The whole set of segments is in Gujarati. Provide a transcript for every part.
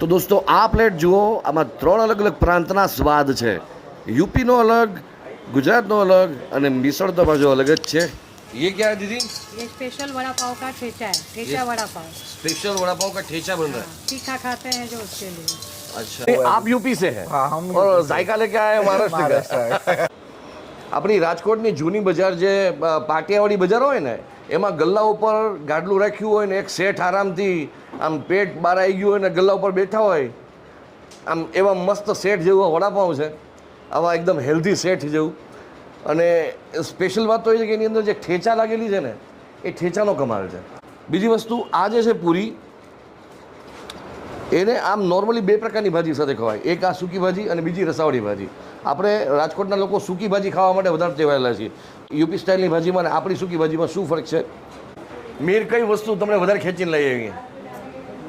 તો દોસ્તો આ પ્લેટ જુઓ, આમાં 3 અલગ અલગ પ્રાંતના સ્વાદ છે. યુપીનો અલગ, ગુજરાતનો અલગ અને મિસળ તો બાજુ અલગ જ છે. ये क्या है दीदी? ये स्पेशल वड़ा पाव का ठेचा है, ठेचा वड़ा पाव। स्पेशल वड़ा पाव का ठेचा बन रहा है. तीखा खाते हैं जो उसके लिए। अच्छा, आप यूपी से हैं? हाँ, हम और जायका लेके आए हैं महाराष्ट्र का. આપણી રાજકોટની જૂની બજાર જે પાટિયાવાળી બજાર હોય ને, એમાં ગલ્લા ઉપર ગાડલું રાખ્યું હોય ને એક શેઠ આરામથી આમ પેટ બહાર આવી ગયું હોય ને ગલ્લા ઉપર બેઠા હોય, આમ એવા મસ્ત શેઠ જેવું વડાપાઉં છે, આવા એકદમ હેલ્ધી શેઠ જેવું. અને સ્પેશિયલ વાત તો એ છે કે એની અંદર જે ઠેચા લાગેલી છે ને, એ ઠેચાનો કમાલ છે. બીજી વસ્તુ આ જે છે પૂરી, એને આમ નોર્મલી 2 પ્રકારની ભાજી સાથે ખવાય. એક આ સૂકી ભાજી અને બીજી રસાવાળી ભાજી. આપણે રાજકોટના લોકો સૂકી ભાજી ખાવા માટે વધારે ટેવાયેલા છીએ. યુપી સ્ટાઇલની ભાજીમાં અને આપણી સૂકી ભાજીમાં શું ફરક છે? મીર, કઈ વસ્તુ તમને વધારે ખેંચીને લઈ આવી?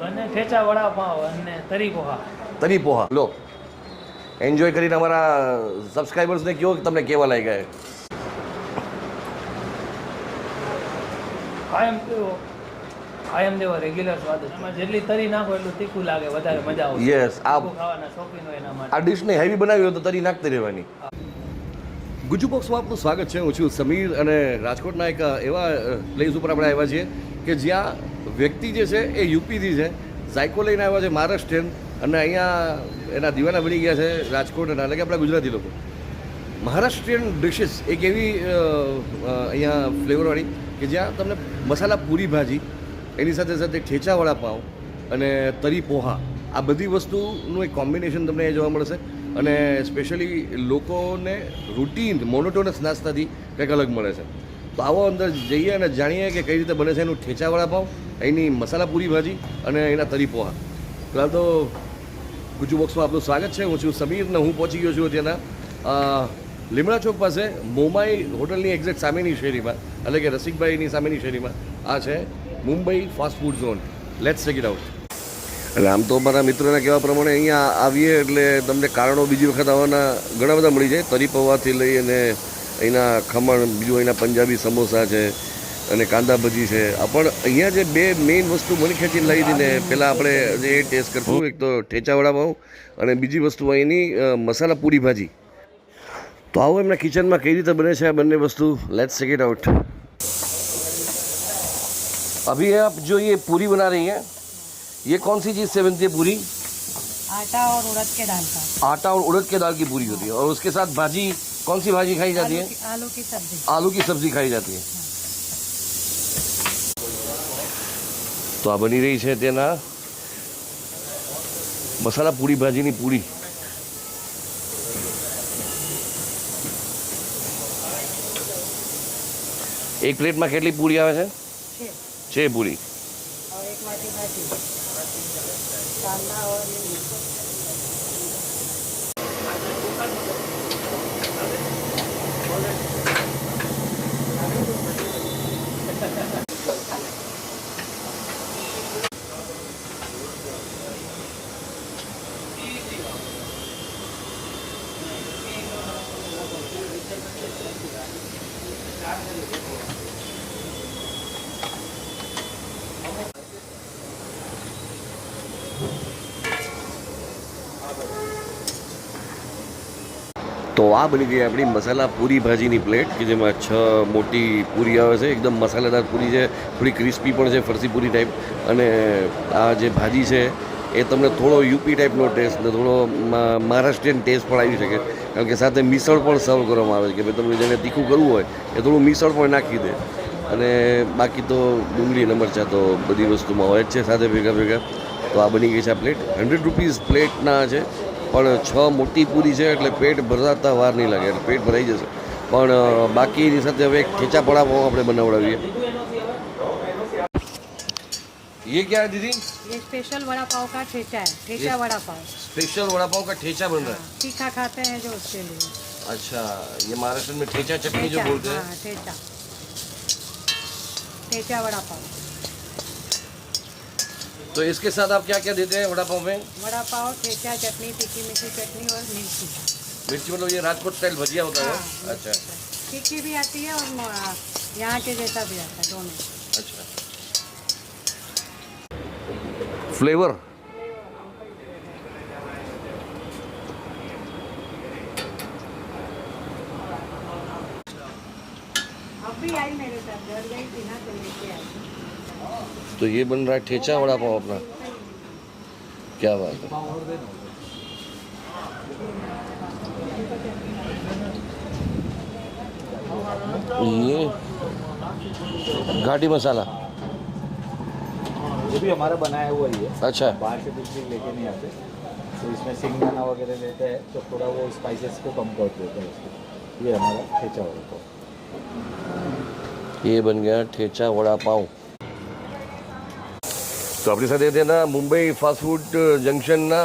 મને ઠેચા વડાપાવ અને તરી પોહા. તરી પોહા લો, એન્જોય કરીને અમારા સબસ્ક્રાઈબર્સને કહો કે તમને કેવા લાગ્યા. કાયમ દેવા રેગ્યુલર સ્વાદ છે. એમાં જેટલી તરી નાખો એટલું તીખું લાગે, વધારે મજા આવે. યસ, આ ખાવાના શોખીન હોય એના માટે આ ડિશને હેવી બનાવી હોય તો તરી નાખતી રહેવાની. ગુજુ બોક્સમાં આપનું સ્વાગત છે. હું છું સમીર અને રાજકોટના એક એવા પ્લેસ ઉપર આપણે આવ્યા છીએ કે જ્યાં વ્યક્તિ જે છે એ યુપીથી છે, ઝાયકો લઈને આવ્યા છે મહારાષ્ટ્રીયન, અને અહીંયા એના દીવાના બની ગયા છે રાજકોટના, એટલે કે આપણા ગુજરાતી લોકો. મહારાષ્ટ્રીયન ડિશિસ એક એવી અહીંયા ફ્લેવરવાળી કે જ્યાં તમને મસાલા પૂરી ભાજી, એની સાથે સાથે ઠેચા વડાપાઉં અને તરી પોહા, આ બધી વસ્તુનું એક કોમ્બિનેશન તમને જોવા મળશે. અને સ્પેશિયલી લોકોને રૂટીન મોનોટોનસ નાસ્તાથી કંઈક અલગ મળે છે. તો આવો અંદર જઈએ અને જાણીએ કે કઈ રીતે બને છે એનું ઠેચા વડાપાઉં, એની મસાલા પૂરી ભાજી અને એના તરી પોહા. પહેલાં તો ગુજુ બોક્સમાં આપનું સ્વાગત છે. હું છું સમીર ને હું પહોંચી ગયો છું ત્યાંના લીમડા ચોક પાસે મોમાઈ હોટલની એક્ઝેક્ટ સામેની શેરીમાં, એટલે કે રસિકભાઈની સામેની શેરીમાં આ છે Mumbai fast food zone. Let's check it out. એટલે આમ તો મારા મિત્રોના કહેવા પ્રમાણે અહીંયા આવીએ એટલે તમને કારણો બીજી વખત આવવાના ઘણા બધા મળી જાય. તરી પૌવાથી લઈ અને અહીંના ખમણ, બીજું અહીંના પંજાબી સમોસા છે અને કાંદા ભજી છે. પણ અહીંયા જે 2 મેઇન વસ્તુ મને ખેંચીને લાવી હતી ને, પહેલાં આપણે જે ટેસ્ટ કરશું, એક તો ઠેચા વડાપાઉં અને બીજી વસ્તુ અહીંની મસાલા પૂરી ભાજી. તો આવો એમના કિચનમાં કઈ રીતે બને છે આ બંને વસ્તુ. Let's check it out. अभी आप जो ये पूरी बना रही हैं, ये कौन सी चीज़ से बनती है पूरी? आटा और उड़द के दाल का। आटा और उड़द के दाल की पूरी होती है, और उसके साथ भाजी कौन सी भाजी खाई जाती है? आलू की सब्जी। आलू की सब्जी खाई जाती है. તો આ બની રહી છે તેના મસાલા પૂરી ભાજીની પૂરી. એક પ્લેટમાં કેટલી પૂરી આવે છે? 6 પૂરી. और एक वाटी भाजी, कांदा और नींबू। તો આ બની ગઈ આપણી મસાલા પૂરી ભાજીની પ્લેટ કે જેમાં 6 મોટી પૂરી આવે છે. એકદમ મસાલેદાર પૂરી છે, થોડી ક્રિસ્પી પણ છે, ફરસી પૂરી ટાઈપ. અને આ જે ભાજી છે એ તમને થોડો યુપી ટાઈપનો ટેસ્ટ ને થોડો મહારાષ્ટ્રીયન ટેસ્ટ પણ આવી શકે, કારણ કે સાથે મિસળ પણ સર્વ કરવામાં આવે છે કે ભાઈ તમને જેને તીખું કરવું હોય એ થોડું મિસળ પણ નાખી દે. અને બાકી તો ડુંગળી અને મરચાં તો બધી વસ્તુમાં હોય જ છે સાથે ભેગા. તો આ બની ગઈ છે આ પ્લેટ. 100 રૂપીઝ પ્લેટના છે, પણ 6 મોટી પૂરી છે એટલે પેટ ભરાતા વાર નહીં લાગે, એટલે પેટ ભરાઈ જશે. પણ બાકીની સાથે હવે એક ઠેચા વડાપાઉં આપણે બનાવડાવીએ. ये क्या है दीदी? ये स्पेशल वड़ा पाव का ठेचा है, ठेचा वड़ा पाव। स्पेशल वड़ा पाव का ठेचा बन रहा है. तीखा खाते हैं जो उसके लिए। अच्छा, ये महाराष्ट्र में ठेचा चटनी जो बोलते हैं. हाँ, ठेचा, ठेचा वड़ा पाव। तो इसके साथ आप क्या क्या देते हैं वड़ा पाव में? वड़ा पाव, ठेचा, चटनी, तीखी मीठी चटनी और मिर्ची। मिर्ची मतलब ये राजकोट स्टाइल भजिया होता है? हाँ, अच्छा तीखी भी आती है और यहाँ के जैसा भी आता है, दोनों। अच्छा. फ्लेवर अभी आई मेरे साथ, घर गई थी ना तो लेके आई। तो ये बन रहा है ठेचा वड़ा पाव अपना, क्या बात है। ये घाटी मसाला, ये भी हमारा बनाया हुआ ही है, अच्छा बाहर से कुछ भी लेके नहीं आते। तो इसमें सिंगदाना वगैरह लेते हैं तो थोड़ा वो स्पाइसेस को कम कर देते हैं उसको। ये हमारा ठेचा वड़ा पाव। ये बन गया ठेचा वड़ा पाव। તો આપણી સાથે તેના મુંબઈ ફાસ્ટ ફૂડ જંક્શનના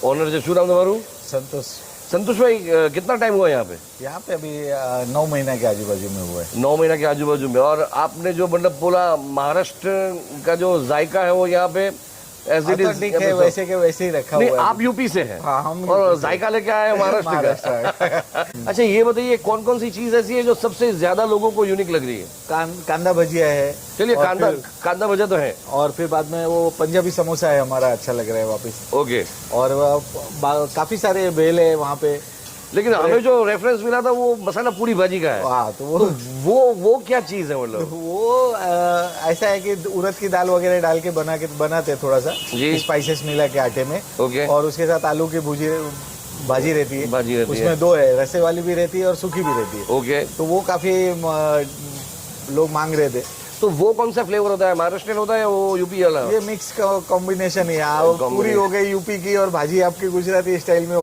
ઓનર છે, શું નામ તમારું? संतोष, संतोष भाई, कितना टाइम हुआ यहाँ पे? यहाँ पे अभी 9 महीने के आजू बाजू में हुआ है। 9 महीना के आजू बाजू में। और आपने जो मतलब बोला महाराष्ट्र का जो जायका है वो यहाँ पे एज इट Authentic है, वैसे के वैसे ही रखा नहीं, हुआ है। आप यूपी से हैं हाँ, हम और यूपी से। जायका लेके आए हैं महाराष्ट्र महाराष्ट्र का। अच्छा ये बताइए कौन कौन सी चीज ऐसी है जो सबसे ज्यादा लोगों को यूनिक लग रही है? कांदा भजिया है। चलिए और कांदा फिर- कांदा भजा तो है, और फिर बाद में वो पंजाबी समोसा है हमारा, अच्छा लग रहा है वापस। ओके। और काफी सारे बेल है वहाँ पे। लेकिन हमें जो रेफरेंस मिला था वो मसाला पूरी भाजी का है। हाँ, तो तो वो क्या चीज है मतलब? वो ऐसा है कि उड़द की दाल वगैरह डाल के बनाते हैं थोड़ा सा जी। स्पाइसेस मिला के आटे में। ओके। और उसके साथ आलू की भाजी रहती है। भाजी रहती है। उसमें दो है, रसे वाली भी रहती है और सूखी भी रहती है। ओके। तो वो काफी लोग मांग रहे थे। तो वो कौन सा फ्लेवर होता है, महाराष्ट्र होता है वो यूपी वाला? ये मिक्स कॉम्बिनेशन ही है। वो पूरी हो गई यूपी की और भाजी आपकी गुजराती स्टाइल में।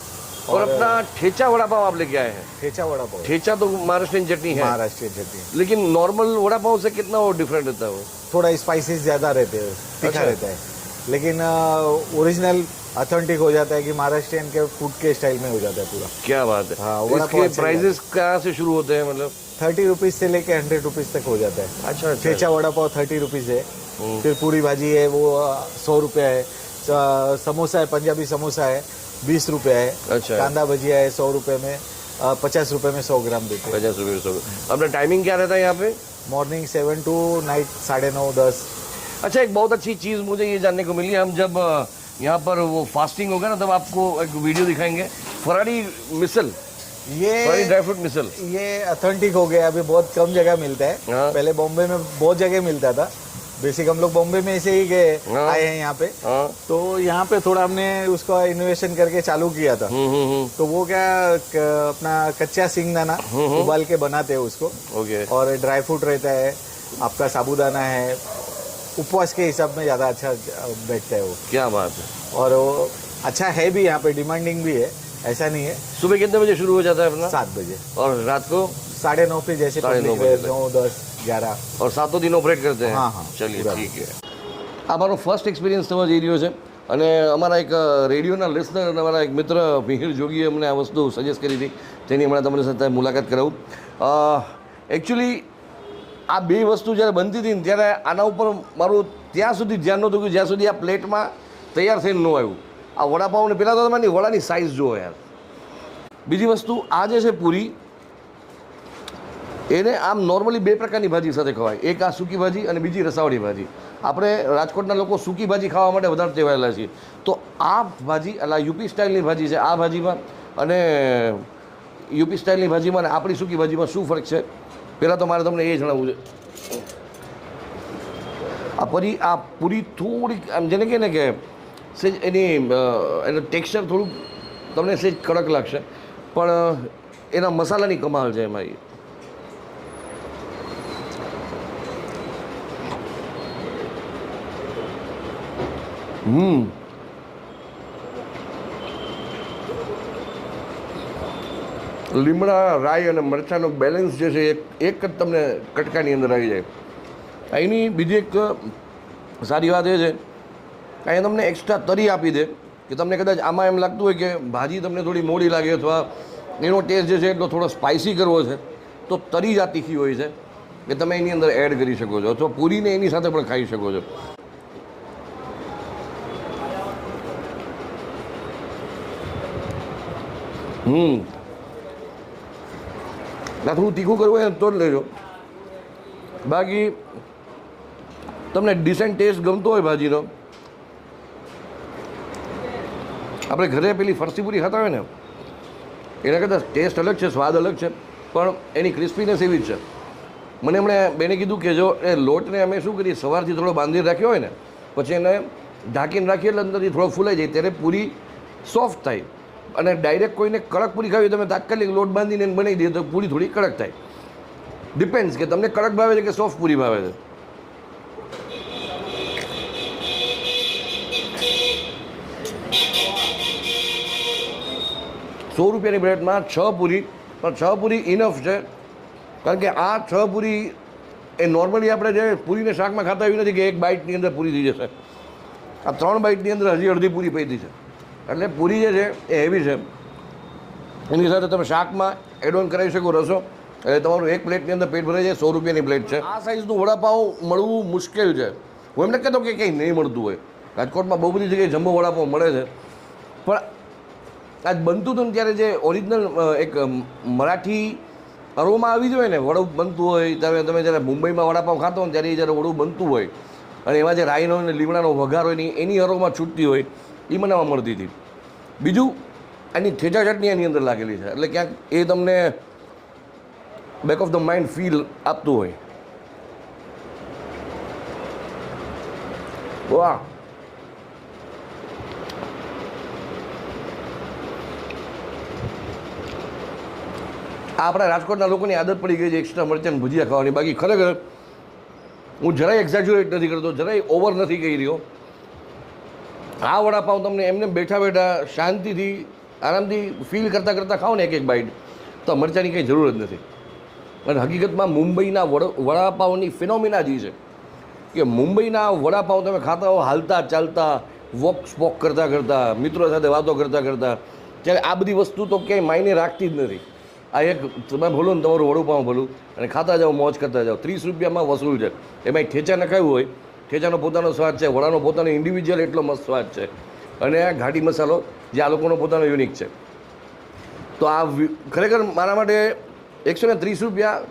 और अपना ठेचा वड़ा पाव आप लेके आए हैं। ठेचा वड़ा पाव, ठेचा तो महाराष्ट्रियन चटनी है, महाराष्ट्रीय चटनी। लेकिन नॉर्मल वड़ा पाव से कितना वो डिफरेंट रहता है वो? थोड़ा स्पाइसेस ज्यादा रहते हैं, तीखा अच्छा। रहता है, लेकिन ओरिजिनल ऑथेंटिक हो जाता है कि महाराष्ट्रियन के फूड के स्टाइल में हो जाता है पूरा। क्या बात है। हाँ, वड़ा पाव इसके अच्छा प्राइजेस कहाँ से शुरू होते हैं मतलब? 30 रुपीज से लेके 100 रुपीज तक हो जाता है। अच्छा ठेचा वड़ा पाव 30 रुपीज है। फिर पूरी भाजी है वो 100 रुपये है। समोसा है, पंजाबी समोसा है 20 रुपये है। अच्छा। कांदा भजिया है 100 रुपये में, 50 रुपये में 100 ग्राम देते हैं। 50 रुपये 100। अपना टाइमिंग क्या रहता है यहाँ पे? Morning 7 to night 9:30 10। अच्छा एक बहुत अच्छी चीज़ मुझे ये जानने को मिली, हम जब यहाँ पर वो फास्टिंग होगा ना तब आपको एक वीडियो दिखाएंगे, फराड़ी मिसल, फराड़ी ये ड्राई फ्रूट मिसल। ये ऑथेंटिक हो गया, अभी बहुत कम जगह मिलता है। हाँ। पहले बॉम्बे में बहुत जगह मिलता था। बेसिक हम लोग बॉम्बे में से ही गए हाँ। आए हैं यहाँ पे। हाँ। तो यहाँ पे थोड़ा हमने उसका इनोवेशन करके चालू किया था। तो वो क्या अपना कच्चा सिंगदाना उबाल के बनाते हैं उसको। ओके। और ड्राई फ्रूट रहता है, आपका साबूदाना है। उपवास के हिसाब में ज़्यादा अच्छा बैठता है वो। क्या बात है। और वो अच्छा है भी, यहाँ पे डिमांडिंग भी है, ऐसा नहीं है। सुबह कितने बजे शुरू हो जाता है अपना? 7 बजे और रात को 9:30 पे जैसे 9:30 public बजे है, तक। 9, 10, 11। और सातों दिन ऑपरेट करते हैं? हाँ, हाँ, चलिए पूरा ठीक है। આ મારો ફર્સ્ટ એક્સપિરિયન્સ થવા જઈ રહ્યો છે અને અમારા એક રેડિયોના લિસનર અને અમારા એક મિત્ર મિહિર જોગીએ અમને આ વસ્તુ સજેસ્ટ કરી હતી, તેની હમણાં તમારી સાથે મુલાકાત કરાવું। એકચ્યુઅલી આ બે વસ્તુ જ્યારે બનતી હતી ને ત્યારે આના ઉપર મારું ત્યાં સુધી ધ્યાન નહોતું કે જ્યાં સુધી આ પ્લેટમાં તૈયાર થઈને ન આવ્યું। આ વડાપાઉં ને પહેલાં તો તમારી વડાની સાઇઝ જુઓ યાર। બીજી વસ્તુ આ જે છે પૂરી, એને આમ નોર્મલી બે પ્રકારની ભાજી સાથે ખવાય, એક આ સૂકી ભાજી અને બીજી રસાવાળી ભાજી। આપણે રાજકોટના લોકો સૂકી ભાજી ખાવા માટે વધારે ટેવાયેલા છીએ, તો આ ભાજી એટલે યુપી સ્ટાઇલની ભાજી છે આ ભાજીમાં, અને યુપી સ્ટાઇલની ભાજીમાં અને આપણી સૂકી ભાજીમાં શું ફરક છે પહેલાં તો મારે તમને એ જણાવવું છે। આ પૂરી થોડીક આમ જેને કહે ને કે સેજ એનું ટેક્સચર થોડુંક તમને સેજ કડક લાગશે, પણ એના મસાલાની કમાલ છે એમાં। લીમડા, રાઈ અને મરચાંનો બેલેન્સ જે છે એક જ તમને કટકાની અંદર આવી જાય। અહીંની બીજી એક સારી વાત એ છે કે અહીંયા તમને એક્સ્ટ્રા તરી આપી દે કે તમને કદાચ આમાં એમ લાગતું હોય કે ભાજી તમને થોડી મોડી લાગે અથવા એનો ટેસ્ટ જે છે એટલો થોડો સ્પાઇસી કરવો છે, તો તરી જ આ તીખી હોય છે કે તમે એની અંદર એડ કરી શકો છો અથવા પૂરીને એની સાથે પણ ખાઈ શકો છો। ના થોડું તીખું કરવું હોય તો જ લેજો, બાકી તમને ડિસેન્ટ ટેસ્ટ ગમતો હોય ભાજીનો। આપણે ઘરે પેલી ફરસી પૂરી ખાતા હોય ને એના કરતાં ટેસ્ટ અલગ છે, સ્વાદ અલગ છે, પણ એની ક્રિસ્પીનેસ એવી જ છે। મને એમણે બેને કીધું કે જો એ લોટને અમે શું કરીએ સવારથી થોડો બાંધીને રાખ્યો હોય ને પછી એને ઢાંકીને રાખીએ એટલે અંદરથી થોડો ફૂલાઈ જાય ત્યારે પૂરી સોફ્ટ થાય અને ડાયરેક્ટ કોઈને કડક પૂરી ખાવી તમે તાત્કાલિક લોટ બાંધીને એને બનાવી દઈએ તો પૂરી થોડી કડક થાય. ડિપેન્ડ્સ કે તમને કડક ભાવે છે કે સોફ્ટ પૂરી ભાવે છે. ₹100 પ્લેટમાં 6 પૂરી, પણ 6 પૂરી ઇનફ છે કારણ કે આ 6 પૂરી એ નોર્મલી આપણે જે પૂરીને શાકમાં ખાતા એવી નથી કે એક બાઇટની અંદર પૂરી થઈ જશે. આ 3 બાઇટની અંદર હજી અડધી પૂરી પડી છે એટલે પૂરી જે છે એ હેવી છે. એની સાથે તમે શાકમાં એડ ઓન કરાવી શકો રસો એટલે તમારું એક પ્લેટની અંદર પેટ ભરાઈ જાય. ₹100 પ્લેટ છે. આ સાઇઝનું વડાપાઉં મળવું મુશ્કેલ છે. હું એમ નથી કહેતો કે કંઈ નહીં મળતું હોય. રાજકોટમાં બહુ બધી જગ્યાએ જમ્બો વડાપાઉં મળે છે પણ આજ બનતું હતું ને ત્યારે જે ઓરિજિનલ એક મરાઠી અરોમાં આવી જાય ને વડું બનતું હોય ત્યારે તમે જ્યારે મુંબઈમાં વડાપાઉં ખાતો હોય ત્યારે જ્યારે વડું બનતું હોય અને એમાં જે રાઈનો અને લીમડાનો વઘાર હોય ને એની અરોમાં છૂટતી હોય એ મને મળતી હતી. બીજું એની ઠેચા ચટણી એની અંદર લાગેલી છે એટલે ક્યાંક એ તમને back of the mind feel આપતું હોય. વાહ, આપણા રાજકોટના લોકોની આદત પડી ગઈ છે એક્સ્ટ્રા મરચાં ભજીયા ખાવાની. બાકી ખરેખર હું જરાય એક્ઝેજ્યુરેટ નથી કરતો, જરાય ઓવર નથી કહી રહ્યો. આ વડાપાઉં તમને એમને બેઠા બેઠા શાંતિથી આરામથી ફીલ કરતાં કરતાં ખાઓ ને એક એક બાઈટ તો મરચાંની કંઈ જરૂર જ નથી. અને હકીકતમાં મુંબઈના વડાપાઉંની ફિનોમિના જ છે કે મુંબઈના વડાપાઉં તમે ખાતા હો હાલતા ચાલતા વોક સ્પોક કરતાં કરતાં મિત્રો સાથે વાતો કરતાં કરતાં ત્યારે આ બધી વસ્તુ તો ક્યાંય માયને રાખતી જ નથી. આ એક તમે ભલો ને તમારું વડુપાઉં ભલું અને ખાતા જાઓ મોજ કરતા જાઓ. ₹30 વસૂલ છે. એમાં ઠેચા નખાયું હોય, ઠેચાનો પોતાનો સ્વાદ છે, વડાનો પોતાનો ઇન્ડિવિજ્યુઅલ એટલો મસ્ત સ્વાદ છે અને આ ઘાટી મસાલો જે આ લોકોનો પોતાનો યુનિક છે. તો આ ખરેખર મારા માટે ₹130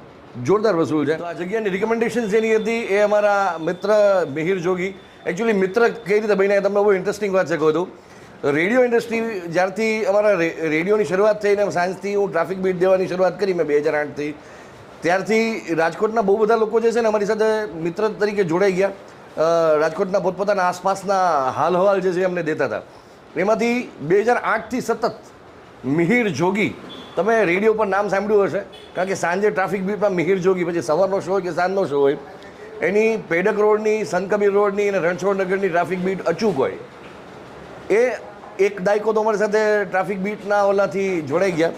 જોરદાર વસૂલ છે. તો આ જગ્યાની રિકમેન્ડેશન જેની હતી એ અમારા મિત્ર મિહિર જોગી. એકચ્યુઅલી મિત્ર કઈ રીતે બન્યા તમને બહુ ઇન્ટરેસ્ટિંગ વાત છે કહું હતું. રેડિયો ઇન્ડસ્ટ્રી જ્યારથી અમારા રેડિયોની શરૂઆત થઈને સાંજથી હું ટ્રાફિક બીટ દેવાની શરૂઆત કરી મેં 2008થી ત્યારથી રાજકોટના બહુ બધા લોકો જે છે ને અમારી સાથે મિત્ર તરીકે જોડાઈ ગયા. રાજકોટના પોતપોતાના આસપાસના હાલ હવાલ જે છે અમને દેતા હતા. એમાંથી 2008થી સતત મિહિર જોગી તમે રેડિયો પર નામ સાંભળ્યું હશે કારણ કે સાંજે ટ્રાફિક બીટમાં મિહિર જોગી પછી સવારનો શો હોય કે સાંજનો શો હોય એની પેડક રોડની સંતકબીર રોડની અને રણછોડનગરની ટ્રાફિક બીટ અચૂક હોય. એ એક દાયકો તો અમારી સાથે ટ્રાફિક બીટના ઓલાથી જોડાઈ ગયા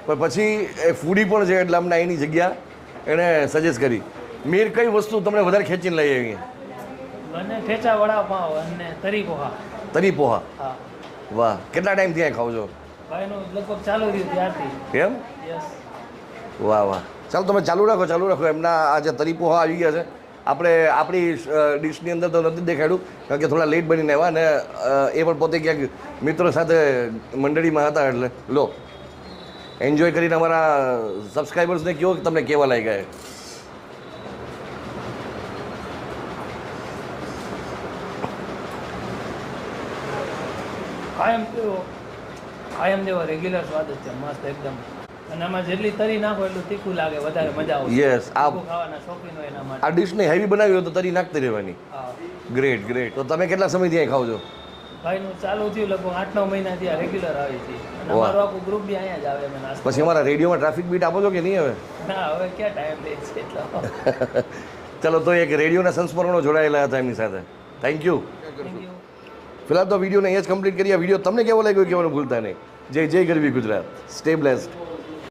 પણ પછી એ ફૂડી પણ છે એટલે અમને એની જગ્યા એણે સજેસ્ટ કરી. મીર કઈ વસ્તુ તમને વધારે ખેંચીને લઈ આવી? મને ઠેચા વડાપાવ અને તરી પોહા. તરી પોહા? હા. વાહ, કેટલા ટાઈમ ત્યાં ખાવ છો? ભાઈનું લગભગ ચાલુ થયું ત્યારથી. એમ? યસ. વાહ વાહ, ચાલો તમે ચાલુ રાખો ચાલુ રાખો. એમના આ જે તરી પોહા આવી ગયા છે આપણે આપણી ડિશની અંદર તો નથી દેખાડ્યું કારણ કે થોડા લેટ બનીને આવ્યા ને એ પણ પોતે ક્યાંક મિત્રો સાથે મંડળીમાં હતા એટલે લો એન્જોય કરીને અમારા સબસ્ક્રાઈબર્સને કહો કે તમને કેવા લાગ્યા. કાયમ દેવો રેગ્યુલર સ્વાદ જ છે મસ્ત એકદમ. અને આમાં જેટલી તરી નાખો એટલું તીખું લાગે વધારે મજા આવે. યસ, આ ખાવાના શોખીન હોય એના માટે આ ડિશને હેવી બનાવી હોય તો તરી નાખતી રહેવાની. હા. Great great. તો તમે કેટલા સમયથી અહીં ખાવ છો? ભાઈનું ચાલુ થયું લગભગ 8-9 મહિનાથી આ રેગ્યુલર આવી છે અને અમારું આખું ગ્રુપ બી અહીંયા જ આવે અમે નાસ્તો. પછી અમારા રેડિયોમાં ટ્રાફિક બીટ આપો છો કે નહીં હવે? ના હવે ક્યાં ટાઈમ લે છે એટલો. ચલો તો એક રેડિયોના સંસ્મરણો જોડાયેલા હતા એમની સાથે. Thank you. Thank you. ફિલહાલ તો વિડીયોને અહીંયા જ કમ્પ્લીટ કરી. આ વિડીયો તમને કેવો લાગ્યો કહેવાનું ભૂલતા નહીં. જય જય ગરવી ગુજરાત. Stay blessed.